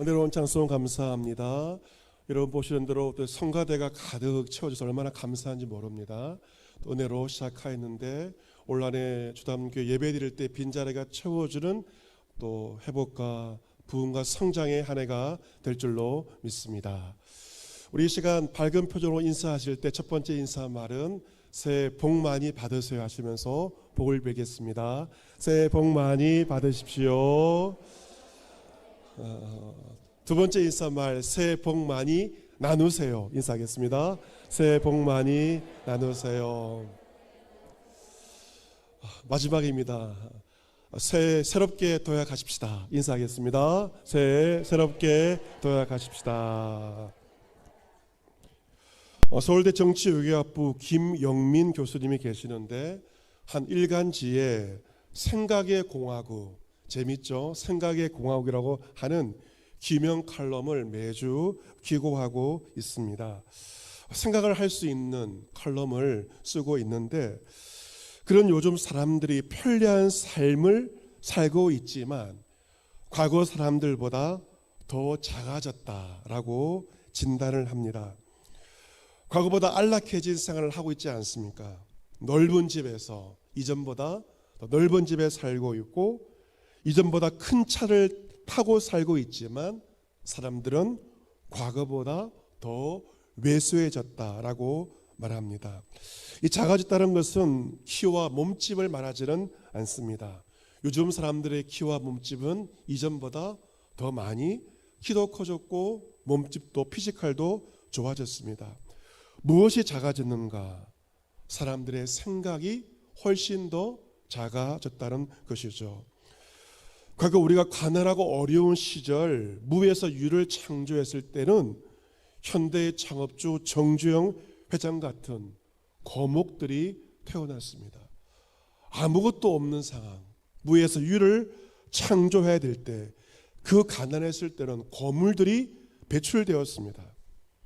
은혜로운 찬송 감사합니다. 여러분 보시는 대로 또 성가대가 가득 채워져서 얼마나 감사한지 모릅니다. 또 은혜로 시작하였는데 올 한해 주담교 예배 드릴 때 빈자리가 채워주는 또 회복과 부흥과 성장의 한 해가 될 줄로 믿습니다. 우리 이 시간 밝은 표정으로 인사하실 때 첫 번째 인사 말은 새해 복 많이 받으세요 하시면서 복을 빌겠습니다. 새해 복 많이 받으십시오. 두 번째 인사말 새해 복 많이 나누세요 인사하겠습니다. 새해 복 많이 나누세요. 마지막입니다. 새해 새롭게 도약하십시다 인사하겠습니다. 새해 새롭게 도약하십시다. 서울대 정치외교학부 김영민 교수님이 계시는데 한 일간지에 생각의 공화국, 재밌죠? 생각의 공화국이라고 하는 기명 칼럼을 매주 기고하고 있습니다. 생각을 할 수 있는 칼럼을 쓰고 있는데 그런 요즘 사람들이 편리한 삶을 살고 있지만 과거 사람들보다 더 작아졌다라고 진단을 합니다. 과거보다 안락해진 생활을 하고 있지 않습니까? 넓은 집에서 이전보다 더 넓은 집에 살고 있고 이전보다 큰 차를 타고 살고 있지만 사람들은 과거보다 더 왜소해졌다라고 말합니다. 이 작아졌다는 것은 키와 몸집을 말하지는 않습니다. 요즘 사람들의 키와 몸집은 이전보다 더 많이 키도 커졌고 몸집도 피지컬도 좋아졌습니다. 무엇이 작아졌는가? 사람들의 생각이 훨씬 더 작아졌다는 것이죠. 과거 우리가 가난하고 어려운 시절 무에서 유를 창조했을 때는 현대의 창업주 정주영 회장 같은 거목들이 태어났습니다. 아무것도 없는 상황, 무에서 유를 창조해야 될 때 그 가난했을 때는 거물들이 배출되었습니다.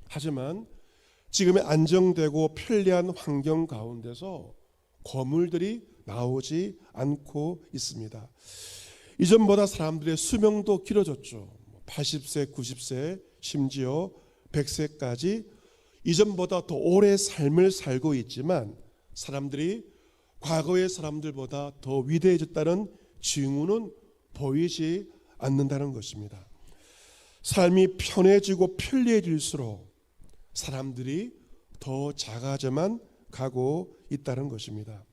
하지만 지금의 안정되고 편리한 환경 가운데서 거물들이 나오지 않고 있습니다. 이전보다 사람들의 수명도 길어졌죠. 80세, 90세, 심지어 100세까지 이전보다 더 오래 삶을 살고 있지만 사람들이 과거의 사람들보다 더 위대해졌다는 징후는 보이지 않는다는 것입니다. 삶이 편해지고 편리해질수록 사람들이 더 작아져만 가고 있다는 것입니다.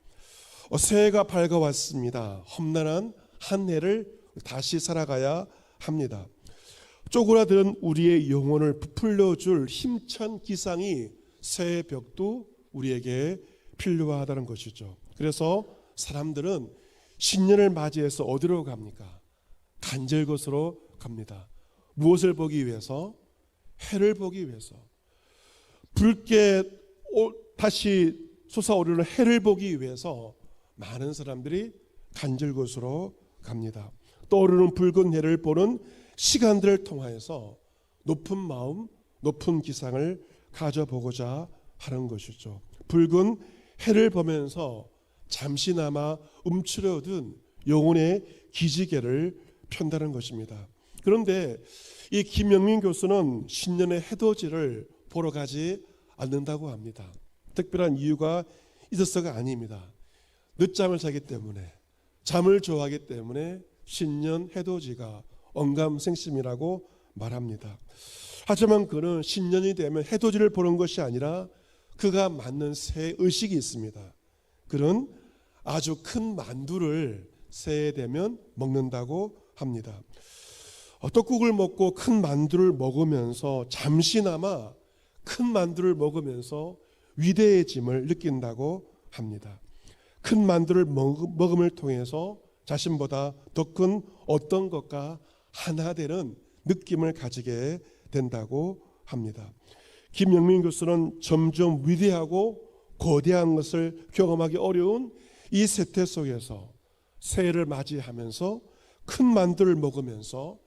새해가 밝아왔습니다. 험난한 한 해를 다시 살아가야 합니다. 쪼그라든 우리의 영혼을 부풀려줄 힘찬 기상이 새해 벽도 우리에게 필요하다는 것이죠. 그래서 사람들은 신년을 맞이해서 어디로 갑니까? 간절곶으로 갑니다. 무엇을 보기 위해서? 해를 보기 위해서. 붉게 다시 솟아오르는 해를 보기 위해서 많은 사람들이 간절곶으로 갑니다. 떠오르는 붉은 해를 보는 시간들을 통하여서 높은 마음, 높은 기상을 가져보고자 하는 것이죠. 붉은 해를 보면서 잠시나마 움츠러든 영혼의 기지개를 편다는 것입니다. 그런데 이 김영민 교수는 신년의 해돋이를 보러 가지 않는다고 합니다. 특별한 이유가 있어서가 아닙니다. 늦잠을 자기 때문에, 잠을 좋아하기 때문에 신년 해돋이가 언감생심이라고 말합니다. 하지만 그는 신년이 되면 해돋이를 보는 것이 아니라 그가 맞는 새 의식이 있습니다. 그는 아주 큰 만두를 새해 되면 먹는다고 합니다. 떡국을 먹고 큰 만두를 먹으면서 잠시나마 큰 만두를 먹으면서 위대해짐을 느낀다고 합니다. 큰 만두를 먹음을 통해서 자신보다 더 큰 어떤 것과 하나 되는 느낌을 가지게 된다고 합니다. 김영민 교수는 점점 위대하고 거대한 것을 경험하기 어려운 이 세태 속에서 새해를 맞이하면서 큰 만두를 먹으면서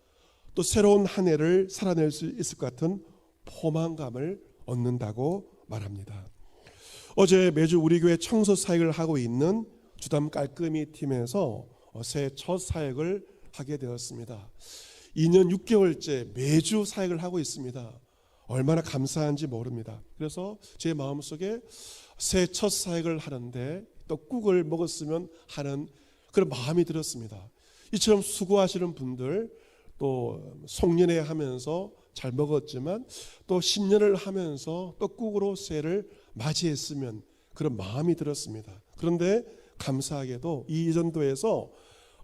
또 새로운 한 해를 살아낼 수 있을 것 같은 포만감을 얻는다고 말합니다. 어제 매주 우리 교회 청소 사역을 하고 있는 주담 깔끔이 팀에서 새해 첫 사역을 하게 되었습니다. 2년 6개월째 매주 사역을 하고 있습니다. 얼마나 감사한지 모릅니다. 그래서 제 마음속에 새 첫 사역을 하는데 떡국을 먹었으면 하는 그런 마음이 들었습니다. 이처럼 수고하시는 분들, 또 송년회 하면서 잘 먹었지만 또 신년을 하면서 떡국으로 새해를 맞이했으면 그런 마음이 들었습니다. 그런데 감사하게도 이 전도에서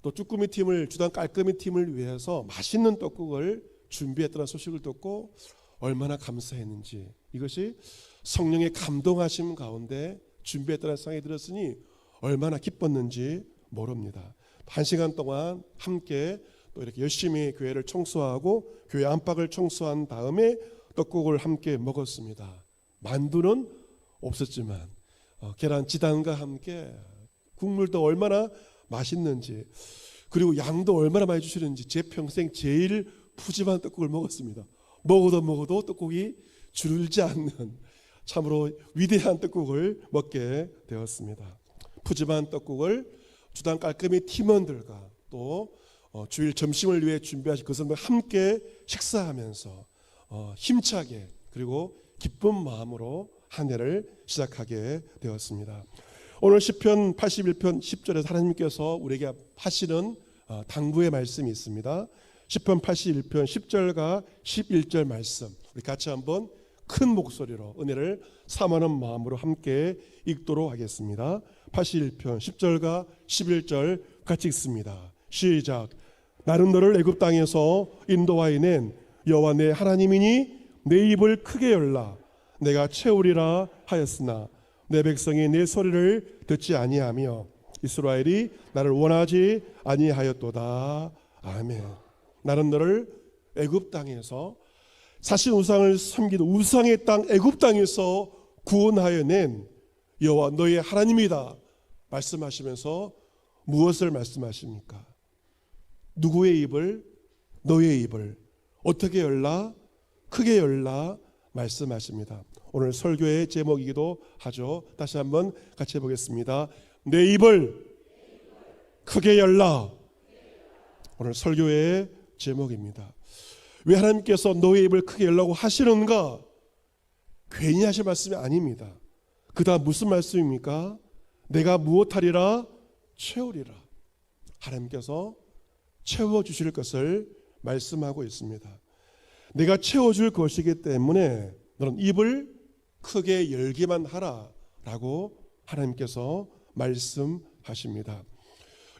또 쭈꾸미 팀을, 주단 깔끔이 팀을 위해서 맛있는 떡국을 준비했다는 소식을 듣고 얼마나 감사했는지, 이것이 성령의 감동하심 가운데 준비했다는 생각이 들었으니 얼마나 기뻤는지 모릅니다. 1시간 동안 함께 또 이렇게 열심히 교회를 청소하고 교회 안팎을 청소한 다음에 떡국을 함께 먹었습니다. 만두는 없었지만 계란 지단과 함께 국물도 얼마나 맛있는지, 그리고 양도 얼마나 많이 주시는지 제 평생 제일 푸짐한 떡국을 먹었습니다. 먹어도 떡국이 줄지 않는 참으로 위대한 떡국을 먹게 되었습니다. 푸짐한 떡국을 주단 깔끔히 팀원들과 또 주일 점심을 위해 준비하신 그 사람들 함께 식사하면서 힘차게 그리고 기쁜 마음으로 한 해를 시작하게 되었습니다. 오늘 시편 81편 10절에서 하나님께서 우리에게 하시는 당부의 말씀이 있습니다. 시편 81편 10절과 11절 말씀, 우리 같이 한번 큰 목소리로 은혜를 삼하는 마음으로 함께 읽도록 하겠습니다. 81편 10절과 11절 같이 읽습니다. 시작. 나는 너를 애굽 땅에서 인도하여 낸 여호와 내 하나님이니 내 입을 크게 열라. 내가 채우리라 하였으나 내 백성이 내 소리를 듣지 아니하며 이스라엘이 나를 원하지 아니하였도다. 아멘. 나는 너를 애굽 땅에서, 사신 우상을 섬기는 우상의 땅 애굽 땅에서 구원하여 낸 여호와 너의 하나님이다 말씀하시면서 무엇을 말씀하십니까? 누구의 입을? 너의 입을 어떻게 열라? 크게 열라 말씀하십니다. 오늘 설교의 제목이기도 하죠. 다시 한번 같이 해보겠습니다. 내 입을 크게 열라. 오늘 설교의 제목입니다. 왜 하나님께서 너의 입을 크게 열라고 하시는가? 괜히 하실 말씀이 아닙니다. 그 다음 무슨 말씀입니까? 내가 무엇하리라? 채우리라. 하나님께서 채워주실 것을 말씀하고 있습니다. 내가 채워줄 것이기 때문에 너는 입을 크게 열기만 하라 라고 하나님께서 말씀하십니다.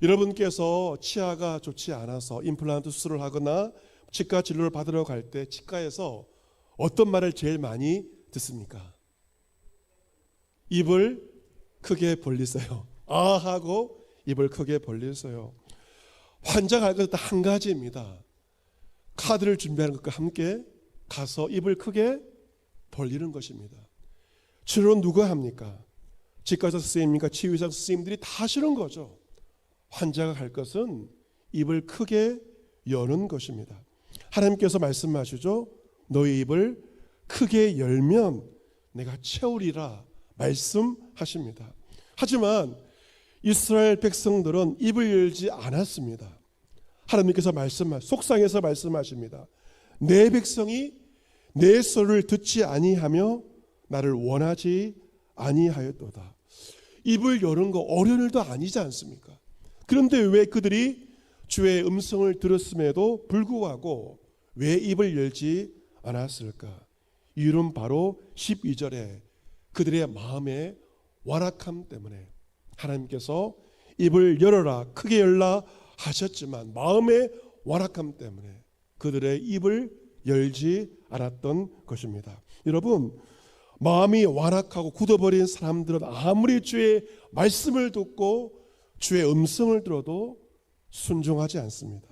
여러분께서 치아가 좋지 않아서 임플란트 수술을 하거나 치과 진료를 받으러 갈 때 치과에서 어떤 말을 제일 많이 듣습니까? 입을 크게 벌리세요. 아 하고 입을 크게 벌리세요. 환자가 할 것은 한 가지입니다. 카드를 준비하는 것과 함께 가서 입을 크게 벌리는 것입니다. 치료는 누가 합니까? 치과의사 선생님과 치유의사 선생님들이 다 하시는 거죠. 환자가 할 것은 입을 크게 여는 것입니다. 하나님께서 말씀하시죠. 너의 입을 크게 열면 내가 채우리라 말씀하십니다. 하지만 이스라엘 백성들은 입을 열지 않았습니다. 하나님께서 속상해서 말씀하십니다. 내 백성이 내 소리를 듣지 아니하며 나를 원하지 아니하였도다. 입을 여는 거 어려운 일도 아니지 않습니까? 그런데 왜 그들이 주의 음성을 들었음에도 불구하고 왜 입을 열지 않았을까? 이유는 바로 12절에 그들의 마음의 완악함 때문에 하나님께서 입을 열어라 크게 열라 하셨지만 마음의 완악함 때문에 그들의 입을 열지 않았던 것입니다. 여러분, 마음이 완악하고 굳어버린 사람들은 아무리 주의 말씀을 듣고 주의 음성을 들어도 순종하지 않습니다.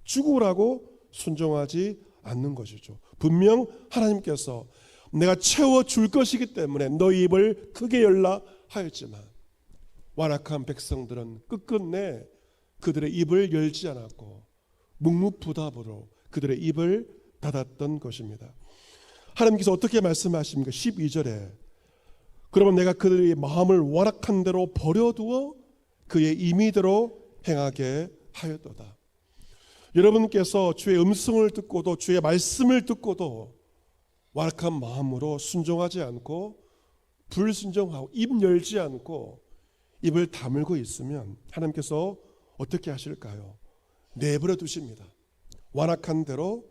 죽으라고 순종하지 않는 것이죠. 분명 하나님께서 내가 채워줄 것이기 때문에 너희 입을 크게 열라 하였지만 완악한 백성들은 끝끝내 그들의 입을 열지 않았고 묵묵부답으로 그들의 입을 닫았던 것입니다. 하나님께서 어떻게 말씀하십니까? 12절에 그러면 내가 그들의 마음을 완악한 대로 버려두어 그의 임의대로 행하게 하였도다. 여러분께서 주의 음성을 듣고도 주의 말씀을 듣고도 완악한 마음으로 순종하지 않고 불순종하고 입 열지 않고 입을 다물고 있으면 하나님께서 어떻게 하실까요? 내버려 두십니다. 완악한 대로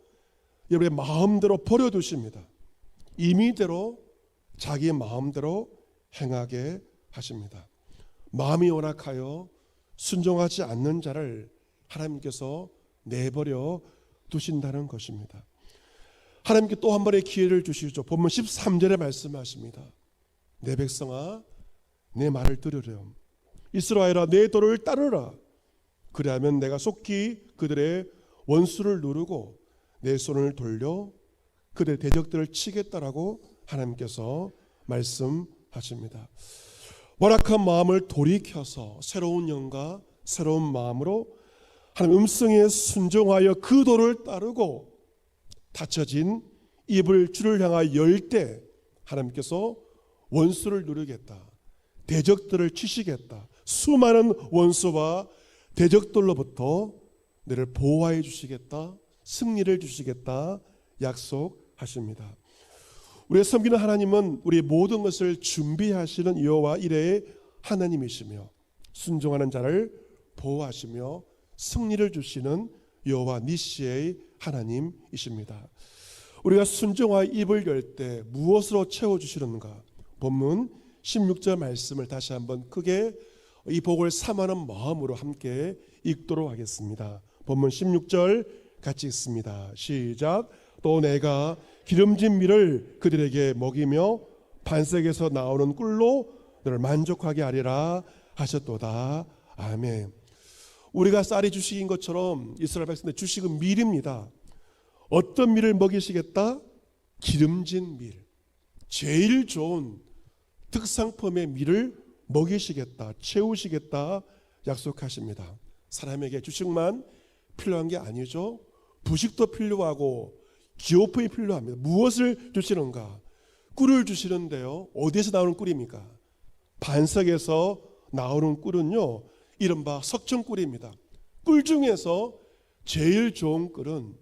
여러분의 마음대로 버려두십니다. 임의대로 자기의 마음대로 행하게 하십니다. 마음이 완악하여 순종하지 않는 자를 하나님께서 내버려 두신다는 것입니다. 하나님께 또 한 번의 기회를 주시죠. 본문 13절에 말씀하십니다. 내 백성아 내 말을 들으렴. 이스라엘아 내 도를 따르라. 그리하면 내가 속히 그들의 원수를 누르고 내 손을 돌려 그들의 대적들을 치겠다라고 하나님께서 말씀하십니다. 완악한 마음을 돌이켜서 새로운 영과 새로운 마음으로 하나님 음성에 순종하여 그 도를 따르고 닫혀진 입을 주를 향하여 열 때 하나님께서 원수를 누르겠다. 대적들을 치시겠다. 수많은 원수와 대적들로부터 너를 보호해 주시겠다. 승리를 주시겠다. 약속하십니다. 우리의 섬기는 하나님은 우리의 모든 것을 준비하시는 여호와 이레의 하나님이시며 순종하는 자를 보호하시며 승리를 주시는 여호와 니시의 하나님이십니다. 우리가 순종하여 입을 열 때 무엇으로 채워주시는가? 본문 16절 말씀을 다시 한번 크게 이 복을 삼하는 마음으로 함께 읽도록 하겠습니다. 본문 16절 같이 읽습니다. 시작. 또 내가 기름진 밀을 그들에게 먹이며 반석에서 나오는 꿀로 너를 만족하게 하리라 하셨도다. 아멘. 우리가 쌀이 주식인 것처럼 이스라엘 백성들 주식은 밀입니다. 어떤 밀을 먹이시겠다? 기름진 밀, 제일 좋은 특상품의 밀을 먹이시겠다, 채우시겠다 약속하십니다. 사람에게 주식만 필요한 게 아니죠. 부식도 필요하고 기호품이 필요합니다. 무엇을 주시는가? 꿀을 주시는데요. 어디에서 나오는 꿀입니까? 반석에서 나오는 꿀은요, 이른바 석청꿀입니다. 꿀 중에서 제일 좋은 꿀은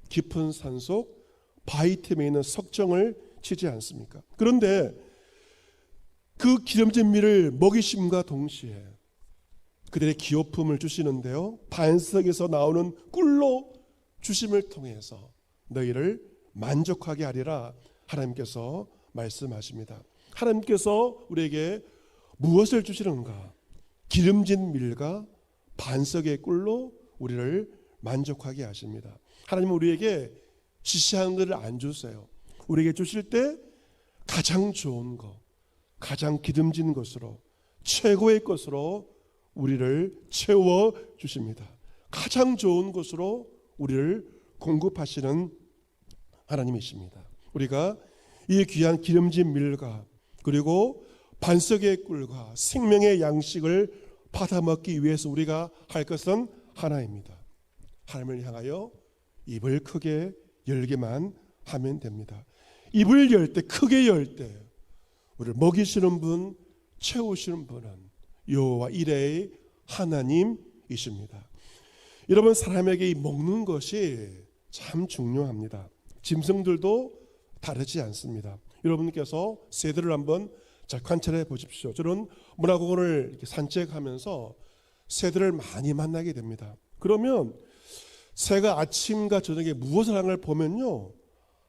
깊은 산속 바위틈에 있는 석청을 치지 않습니까? 그런데 그 기름진 밀을 먹이심과 동시에 그들의 기호품을 주시는데요, 반석에서 나오는 꿀로 주심을 통해서 너희를 만족하게 하리라 하나님께서 말씀하십니다. 하나님께서 우리에게 무엇을 주시는가? 기름진 밀과 반석의 꿀로 우리를 만족하게 하십니다. 하나님은 우리에게 시시한 것을 안 주세요. 우리에게 주실 때 가장 좋은 것, 가장 기름진 것으로, 최고의 것으로 우리를 채워 주십니다. 가장 좋은 것으로 우리를 공급하시는 하나님이십니다. 우리가 이 귀한 기름진 밀과 그리고 반석의 꿀과 생명의 양식을 받아먹기 위해서 우리가 할 것은 하나입니다. 하나님을 향하여 입을 크게 열기만 하면 됩니다. 입을 열 때, 크게 열 때 우리를 먹이시는 분, 채우시는 분은 여호와 이레의 하나님이십니다. 여러분, 사람에게 이 먹는 것이 참 중요합니다. 짐승들도 다르지 않습니다. 여러분께서 새들을 한번 잘 관찰해 보십시오. 저는 문화공원을 이렇게 산책하면서 새들을 많이 만나게 됩니다. 그러면 새가 아침과 저녁에 무엇을 하는 걸 보면요,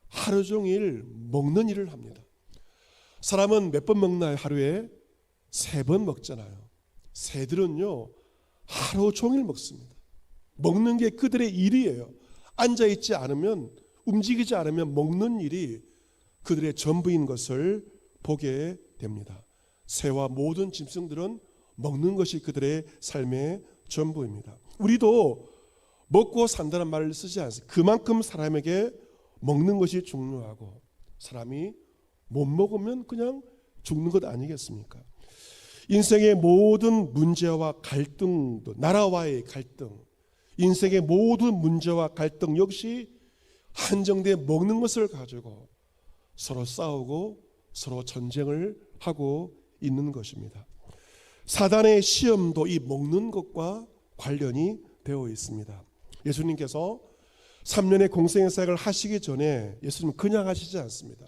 하루 종일 먹는 일을 합니다. 사람은 몇 번 먹나요? 하루에 3번 먹잖아요. 새들은요 하루 종일 먹습니다. 먹는 게 그들의 일이에요. 앉아있지 않으면, 움직이지 않으면 먹는 일이 그들의 전부인 것을 보게 됩니다. 새와 모든 짐승들은 먹는 것이 그들의 삶의 전부입니다. 우리도 먹고 산다는 말을 쓰지 않습니다. 그만큼 사람에게 먹는 것이 중요하고, 사람이 못 먹으면 그냥 죽는 것 아니겠습니까? 인생의 모든 문제와 갈등도, 나라와의 갈등, 인생의 모든 문제와 갈등 역시 한정된 먹는 것을 가지고 서로 싸우고 서로 전쟁을 하고 있는 것입니다. 사단의 시험도 이 먹는 것과 관련이 되어 있습니다. 예수님께서 3년의 공생의 사역을 하시기 전에 예수님은 그냥 하시지 않습니다.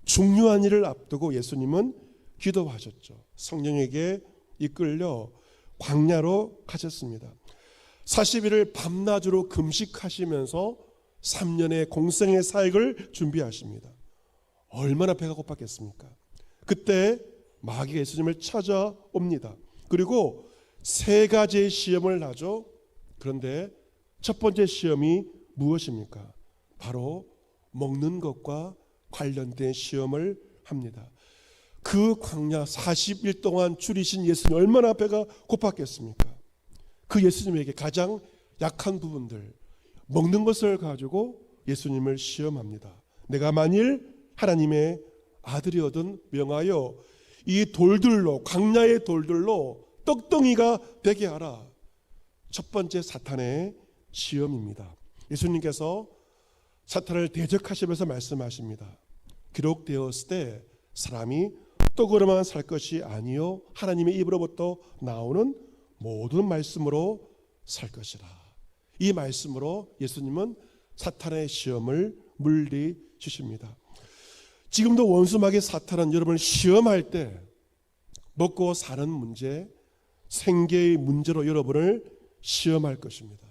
중요한 일을 앞두고 예수님은 기도하셨죠. 성령에게 이끌려 광야로 가셨습니다. 40일을 밤낮으로 금식하시면서 3년의 공생의 사역을 준비하십니다. 얼마나 배가 고팠겠습니까? 그때 마귀가 예수님을 찾아옵니다. 그리고 3가지의 시험을 하죠. 그런데 첫 번째 시험이 무엇입니까? 바로 먹는 것과 관련된 시험을 합니다. 그 광야 40일 동안 줄이신 예수님 얼마나 배가 고팠겠습니까? 그 예수님에게 가장 약한 부분들, 먹는 것을 가지고 예수님을 시험합니다. 내가 만일 하나님의 아들이거든 명하여 이 돌들로, 광야의 돌들로 떡덩이가 되게 하라. 첫 번째 사탄의 시험입니다. 예수님께서 사탄을 대적하시면서 말씀하십니다. 기록되었을 때 사람이 떡으로만 살 것이 아니요 하나님의 입으로부터 나오는 모든 말씀으로 살 것이라. 이 말씀으로 예수님은 사탄의 시험을 물리치십니다. 지금도 원수마귀 사탄은 여러분을 시험할 때 먹고 사는 문제, 생계의 문제로 여러분을 시험할 것입니다.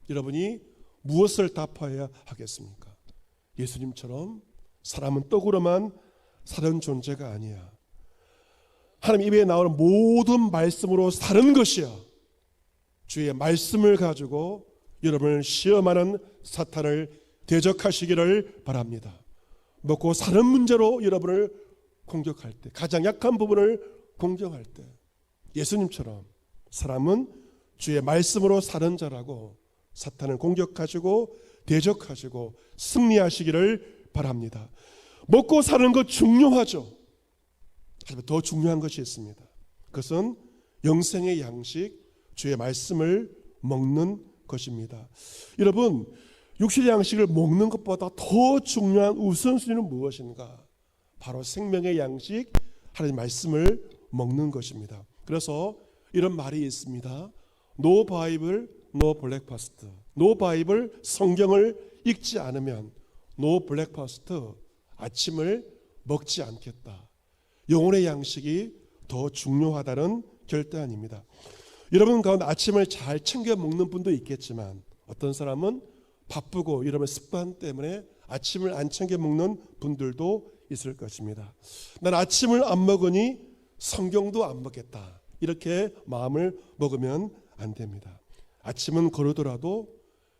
여러분이 무엇을 답해야 하겠습니까? 예수님처럼 사람은 떡으로만 사는 존재가 아니야. 하나님 입에 나오는 모든 말씀으로 사는 것이야. 주의 말씀을 가지고 여러분을 시험하는 사탄을 대적하시기를 바랍니다. 먹고 사는 문제로 여러분을 공격할 때, 가장 약한 부분을 공격할 때 예수님처럼 사람은 주의 말씀으로 사는 자라고 사탄을 공격하시고 대적하시고 승리하시기를 바랍니다. 먹고 사는 것 중요하죠. 하지만 더 중요한 것이 있습니다. 그것은 영생의 양식, 주의 말씀을 먹는 것입니다. 여러분, 육신의 양식을 먹는 것보다 더 중요한 우선순위는 무엇인가? 바로 생명의 양식, 하나님의 말씀을 먹는 것입니다. 그래서 이런 말이 있습니다. No Bible, no breakfast. No Bible, 성경을 읽지 않으면 no breakfast, 아침을 먹지 않겠다. 영혼의 양식이 더 중요하다는 결단입니다. 여러분 가운데 아침을 잘 챙겨 먹는 분도 있겠지만 어떤 사람은 바쁘고 이러면 습관 때문에 아침을 안 챙겨 먹는 분들도 있을 것입니다. 난 아침을 안 먹으니 성경도 안 먹겠다. 이렇게 마음을 먹으면 안 됩니다. 아침은 거르더라도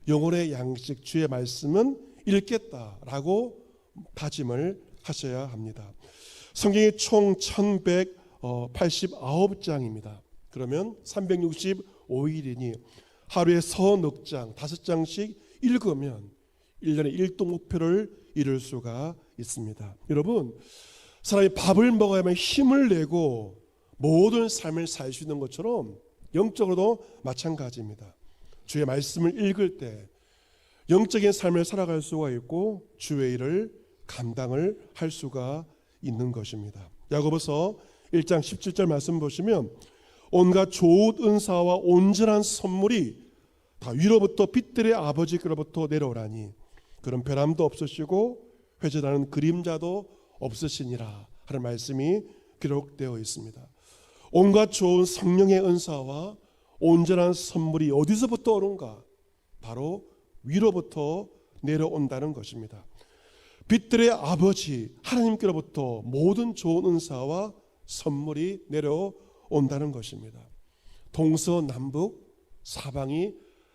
영혼의 양식 주의 말씀은 읽겠다라고 다짐을 하셔야 합니다. 성경이 총 1189장입니다. 그러면 365일이니 하루에 서너 장, 5장씩 읽으면 1년에 1도 목표를 이룰 수가 있습니다. 여러분, 사람이 밥을 먹어야만 힘을 내고 모든 삶을 살 수 있는 것처럼 영적으로도 마찬가지입니다. 주의 말씀을 읽을 때 영적인 삶을 살아갈 수가 있고 주의 일을 감당을 할 수가 있는 것입니다. 야고보서 1장 17절 말씀 보시면 온갖 좋은 은사와 온전한 선물이 다 위로부터 빛들의 아버지께로부터 내려오라니 그런 변함도 없으시고 회전하는 그림자도 없으시니라 하는 말씀이 기록되어 있습니다. 온갖 좋은 성령의 은사와 온전한 선물이 어디서부터 오는가? 바로 위로부터 내려온다는 것입니다. 빛들의 아버지 하나님께로부터 모든 좋은 은사와 선물이 내려온다는 것입니다. 동서남북 사방이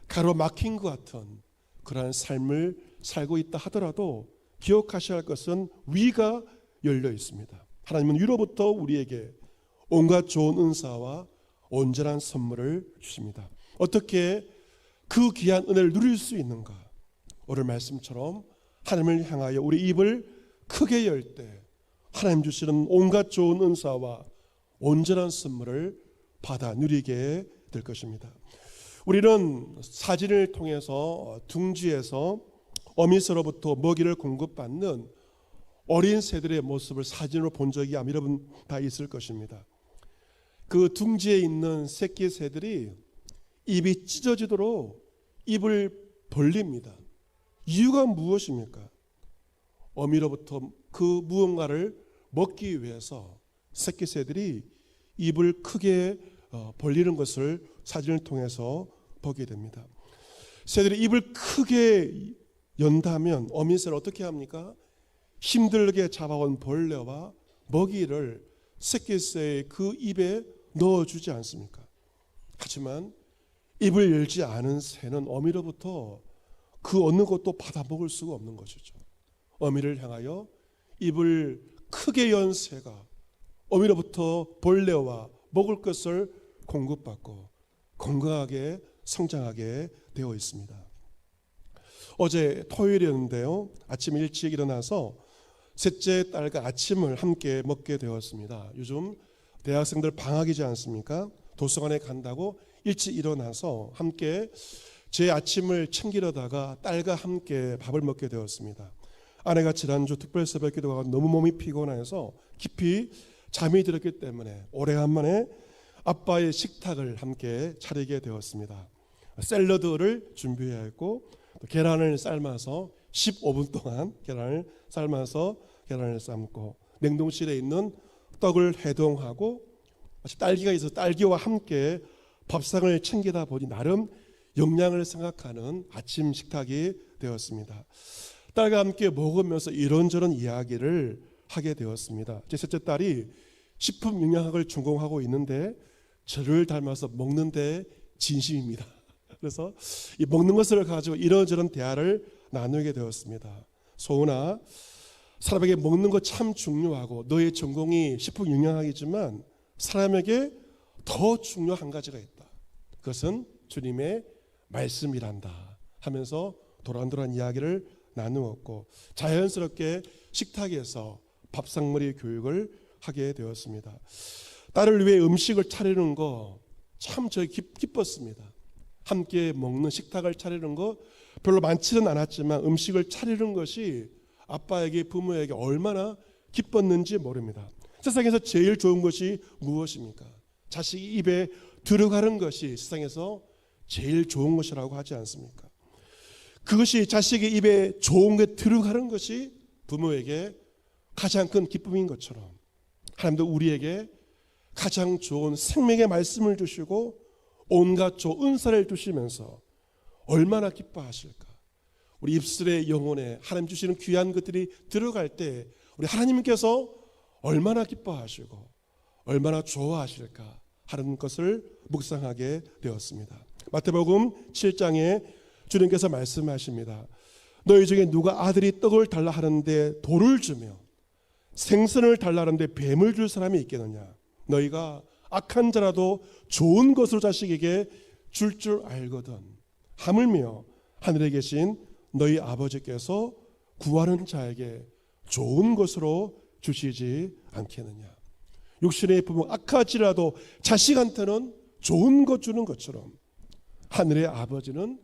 가로막힌 것 같은 그러한 삶을 살고 있다 하더라도 기억하셔야 할 것은 위가 열려 있습니다. 하나님은 위로부터 우리에게 온갖 좋은 은사와 온전한 선물을 주십니다. 어떻게 그 귀한 은혜를 누릴 수 있는가? 오늘 말씀처럼 하나님을 향하여 우리 입을 크게 열 때 하나님 주시는 온갖 좋은 은사와 온전한 선물을 받아 누리게 될 것입니다. 우리는 사진을 통해서 둥지에서 어미새로부터 먹이를 공급받는 어린 새들의 모습을 사진으로 본 적이 아마 여러분 다 있을 것입니다. 그 둥지에 있는 새끼 새들이 입이 찢어지도록 입을 벌립니다. 이유가 무엇입니까? 어미로부터 그 무언가를 먹기 위해서 새끼 새들이 입을 크게 벌리는 것을 사진을 통해서 보게 됩니다. 새들이 입을 크게 연다면 어미새는 어떻게 합니까? 힘들게 잡아온 벌레와 먹이를 새끼 새의 그 입에 넣어주지 않습니까? 하지만 입을 열지 않은 새는 어미로부터 그 어느 것도 받아 먹을 수가 없는 것이죠. 어미를 향하여 입을 크게 연 새가 어미로부터 벌레와 먹을 것을 공급받고 건강하게 성장하게 되어 있습니다. 어제 토요일이었는데요. 아침 일찍 일어나서 셋째 딸과 아침을 함께 먹게 되었습니다. 요즘 대학생들 방학이지 않습니까? 도서관에 간다고 일찍 일어나서 함께 제 아침을 챙기려다가 딸과 함께 밥을 먹게 되었습니다. 아내가 지난주 특별 새벽 기도가 너무 몸이 피곤해서 깊이 잠이 들었기 때문에 오래간만에 아빠의 식탁을 함께 차리게 되었습니다. 샐러드를 준비해야 했고 계란을 삶아서 15분 동안 계란을 삶고 냉동실에 있는 떡을 해동하고 딸기가 있어서 딸기와 함께 밥상을 챙기다 보니 나름 영양을 생각하는 아침 식탁이 되었습니다. 딸과 함께 먹으면서 이런저런 이야기를 하게 되었습니다. 제 셋째 딸이 식품 영양학을 전공하고 있는데 저를 닮아서 먹는데 진심입니다. 그래서 이 먹는 것을 가지고 이런저런 대화를 나누게 되었습니다. 소은아, 사람에게 먹는 것 참 중요하고 너의 전공이 식품 영양학이지만 사람에게 더 중요한 가지가 있다. 그것은 주님의 말씀이란다 하면서 도란도란 이야기를 나누었고 자연스럽게 식탁에서 밥상머리 교육을 하게 되었습니다. 딸을 위해 음식을 차리는 거 참 저희 기뻤습니다. 함께 먹는 식탁을 차리는 거 별로 많지는 않았지만 음식을 차리는 것이 아빠에게 부모에게 얼마나 기뻤는지 모릅니다. 세상에서 제일 좋은 것이 무엇입니까? 자식이 입에 들어가는 것이 세상에서 제일 좋은 것이라고 하지 않습니까? 그것이 자식의 입에 좋은 게 들어가는 것이 부모에게 가장 큰 기쁨인 것처럼 하나님도 우리에게 가장 좋은 생명의 말씀을 주시고 온갖 좋은 은사를 주시면서 얼마나 기뻐하실까. 우리 입술의 영혼에 하나님 주시는 귀한 것들이 들어갈 때 우리 하나님께서 얼마나 기뻐하시고 얼마나 좋아하실까 하는 것을 묵상하게 되었습니다. 마태복음 7장에 주님께서 말씀하십니다. 너희 중에 누가 아들이 떡을 달라 하는데 돌을 주며 생선을 달라 하는데 뱀을 줄 사람이 있겠느냐. 너희가 악한 자라도 좋은 것으로 자식에게 줄 알거든. 하물며 하늘에 계신 너희 아버지께서 구하는 자에게 좋은 것으로 주시지 않겠느냐. 육신의 부모 악하지라도 자식한테는 좋은 것 주는 것처럼 하늘의 아버지는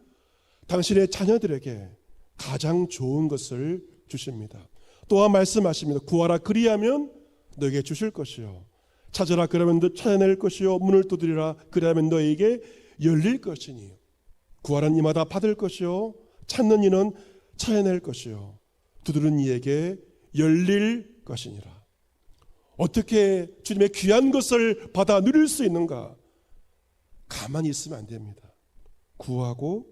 당신의 자녀들에게 가장 좋은 것을 주십니다. 또한 말씀하십니다. 구하라 그리하면 너에게 주실 것이요 찾으라 그러면 너 찾아낼 것이요 문을 두드리라 그리하면 너에게 열릴 것이니 구하는 이마다 받을 것이요 찾는 이는 찾아낼 것이요 두드리는 이에게 열릴 것이니라. 어떻게 주님의 귀한 것을 받아 누릴 수 있는가? 가만히 있으면 안 됩니다. 구하고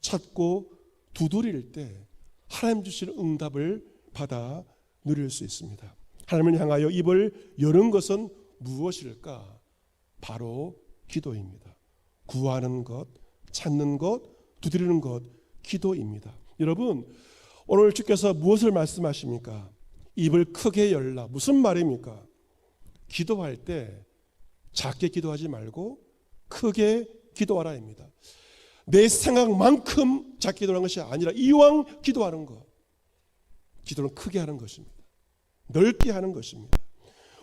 찾고 두드릴 때 하나님 주시는 응답을 받아 누릴 수 있습니다. 하나님을 향하여 입을 여는 것은 무엇일까? 바로 기도입니다. 구하는 것, 찾는 것, 두드리는 것, 기도입니다. 여러분, 오늘 주께서 무엇을 말씀하십니까? 입을 크게 열라. 무슨 말입니까? 기도할 때 작게 기도하지 말고 크게 기도하라입니다. 내 생각만큼 작게 기도하는 것이 아니라 이왕 기도하는 것, 기도는 크게 하는 것입니다. 넓게 하는 것입니다.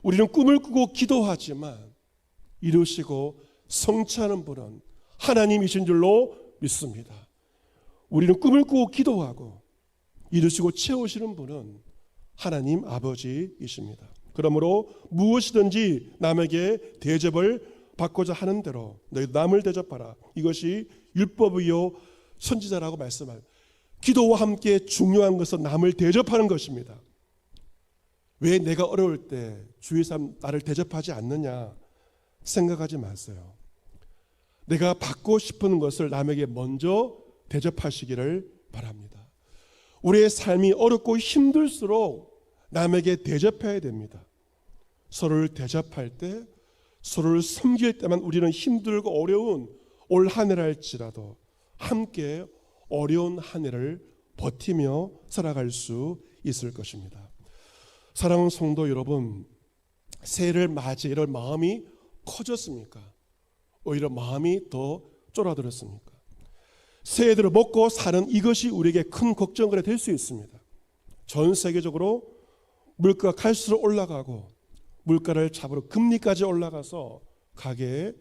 우리는 꿈을 꾸고 기도하지만 이루시고 성취하는 분은 하나님이신 줄로 믿습니다. 우리는 꿈을 꾸고 기도하고 이루시고 채우시는 분은 하나님 아버지이십니다. 그러므로 무엇이든지 남에게 대접을 받고자 하는 대로 너희 남을 대접하라. 이것이 율법이요 선지자라고 말씀하여 기도와 함께 중요한 것은 남을 대접하는 것입니다. 왜 내가 어려울 때 주위 사람 나를 대접하지 않느냐 생각하지 마세요. 내가 받고 싶은 것을 남에게 먼저 대접하시기를 바랍니다. 우리의 삶이 어렵고 힘들수록 남에게 대접해야 됩니다. 서로를 대접할 때, 서로를 섬길 때만 우리는 힘들고 어려운 올 한 해를 할지라도 함께 어려운 한 해를 버티며 살아갈 수 있을 것입니다. 사랑하는 성도 여러분, 새해를 맞이해 이런 마음이 커졌습니까? 오히려 마음이 더 쫄아들었습니까? 새해 들어 먹고 사는 이것이 우리에게 큰 걱정거리가 될 수 있습니다. 전 세계적으로 물가가 갈수록 올라가고 물가를 잡으러 금리까지 올라가서 가게에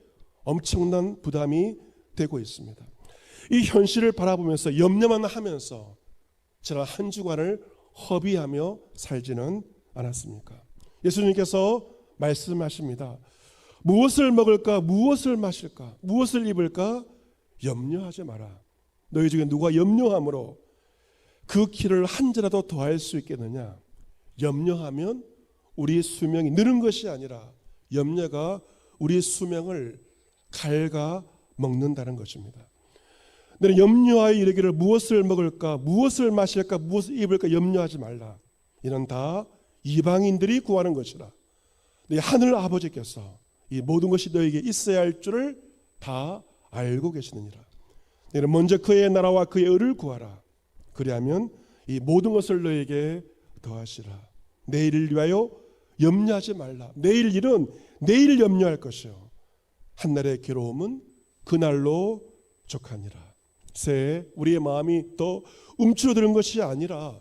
엄청난 부담이 되고 있습니다. 이 현실을 바라보면서 염려만 하면서 지난 한 주간을 허비하며 살지는 않았습니까? 예수님께서 말씀하십니다. 무엇을 먹을까? 무엇을 마실까? 무엇을 입을까? 염려하지 마라. 너희 중에 누가 염려함으로 그 길을 한자라도 더할 수 있겠느냐? 염려하면 우리 수명이 느는 것이 아니라 염려가 우리 수명을 갉아먹는다는 것입니다. 너는 염려하여 이르기를 무엇을 먹을까? 무엇을 마실까? 무엇을 입을까? 염려하지 말라. 이는 다 이방인들이 구하는 것이라. 네 하늘 아버지께서 이 모든 것이 너에게 있어야 할 줄을 다 알고 계시느니라. 너는 먼저 그의 나라와 그의 의를 구하라. 그리하면 이 모든 것을 너에게 더하시라. 내일을 위하여 염려하지 말라. 내일 일은 내일 염려할 것이요 한날의 괴로움은 그날로 족하니라. 새해 우리의 마음이 더 움츠러드는 것이 아니라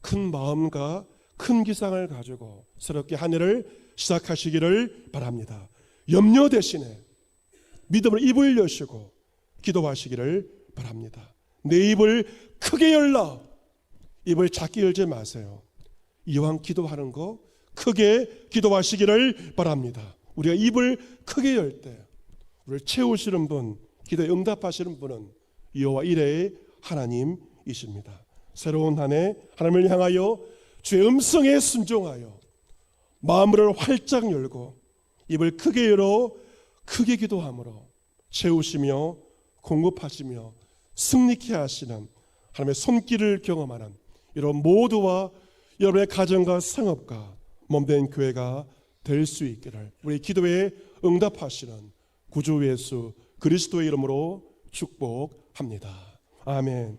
큰 마음과 큰 기상을 가지고 새롭게 한 해를 시작하시기를 바랍니다. 염려 대신에 믿음을 입을 여시고 기도하시기를 바랍니다. 내 입을 크게 열라. 입을 작게 열지 마세요. 이왕 기도하는 거 크게 기도하시기를 바랍니다. 우리가 입을 크게 열 때 우리를 채우시는 분, 기도에 응답하시는 분은 여호와 이레의 하나님이십니다. 새로운 한 해 하나님을 향하여 주의 음성에 순종하여 마음을 활짝 열고 입을 크게 열어 크게 기도함으로 채우시며 공급하시며 승리케 하시는 하나님의 손길을 경험하는 이런 모두와 여러분의 가정과 상업과 몸된 교회가 될 수 있기를 우리 기도에 응답하시는 구주 예수 그리스도의 이름으로 축복합니다. 아멘.